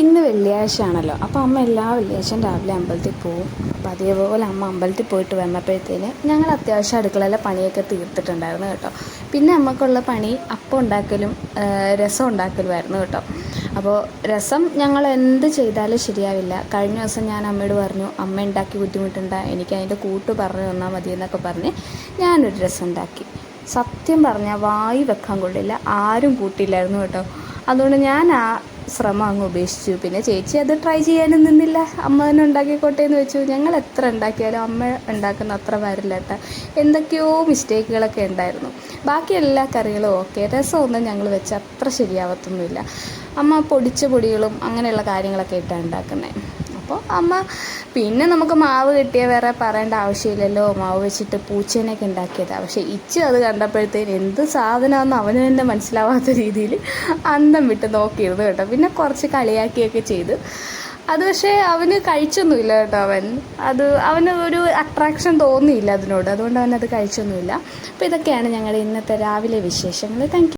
ഇന്ന് വെള്ളിയാഴ്ച ആണല്ലോ. അപ്പോൾ അമ്മ എല്ലാ വെള്ളിയാഴ്ചയും രാവിലെ അമ്പലത്തിൽ പോവും. അപ്പോൾ അതേപോലെ അമ്മ അമ്പലത്തിൽ പോയിട്ട് വന്നപ്പോഴത്തേന് ഞങ്ങൾ അത്യാവശ്യം അടുക്കളയിലെ പണിയൊക്കെ തീർത്തിട്ടുണ്ടായിരുന്നു കേട്ടോ. പിന്നെ അമ്മക്കുള്ള പണി അപ്പം ഉണ്ടാക്കലും രസം ഉണ്ടാക്കലുമായിരുന്നു കേട്ടോ. അപ്പോൾ രസം ഞങ്ങൾ എന്ത് ചെയ്താലും ശരിയാവില്ല. കഴിഞ്ഞ ദിവസം ഞാൻ അമ്മയോട് പറഞ്ഞു, അമ്മ ഉണ്ടാക്കി ബുദ്ധിമുട്ടുണ്ട, എനിക്ക് അതിൻ്റെ കൂട്ട് പറഞ്ഞു തന്നാൽ മതി എന്നൊക്കെ പറഞ്ഞ് ഞാനൊരു രസം ഉണ്ടാക്കി. സത്യം പറഞ്ഞാൽ വായി വെക്കാൻ കൊള്ളില്ല, ആരും കൂട്ടിയില്ലായിരുന്നു കേട്ടോ. അതുകൊണ്ട് ഞാൻ ആ ശ്രമം അങ്ങ് ഉപേക്ഷിച്ചു. പിന്നെ ചേച്ചി അത് ട്രൈ ചെയ്യാനും നിന്നില്ല, അമ്മ തന്നെ ഉണ്ടാക്കിക്കോട്ടെ എന്ന് വെച്ചു. ഞങ്ങൾ എത്ര ഉണ്ടാക്കിയാലും അമ്മ ഉണ്ടാക്കുന്ന അത്ര വരില്ല കേട്ടോ. എന്തൊക്കെയോ മിസ്റ്റേക്കുകളൊക്കെ ഉണ്ടായിരുന്നു. ബാക്കി എല്ലാ കറികളും ഓക്കെ, രസമൊന്നും ഞങ്ങൾ വെച്ച് അത്ര ശരിയാവത്തൊന്നുമില്ല. അമ്മ പൊടിച്ച പൊടികളും അങ്ങനെയുള്ള കാര്യങ്ങളൊക്കെ ഇട്ടാണ് ഉണ്ടാക്കുന്നത്. അപ്പോൾ അമ്മ പിന്നെ നമുക്ക് മാവ് കിട്ടിയാൽ വേറെ പറയേണ്ട ആവശ്യമില്ലല്ലോ, മാവ് വെച്ചിട്ട് പൂച്ചേനെയൊക്കെ ഉണ്ടാക്കിയതാണ്. പക്ഷേ ഇച്ചു അത് കണ്ടപ്പോഴത്തേന് എന്ത് സാധനമാണെന്ന് അവന് തന്നെ മനസ്സിലാവാത്ത രീതിയിൽ അന്തം വിട്ട് നോക്കിയിരുന്നു കേട്ടോ. പിന്നെ കുറച്ച് കളിയാക്കിയൊക്കെ ചെയ്ത്. അത് പക്ഷേ അവന് കഴിച്ചൊന്നുമില്ല കേട്ടോ. അവന് ഒരു അട്രാക്ഷൻ തോന്നിയില്ല അതിനോട്, അതുകൊണ്ട് അവനത് കഴിച്ചൊന്നുമില്ല. അപ്പോൾ ഇതൊക്കെയാണ് ഞങ്ങളുടെ ഇന്നത്തെ രാവിലെ വിശേഷങ്ങൾ. Thank you.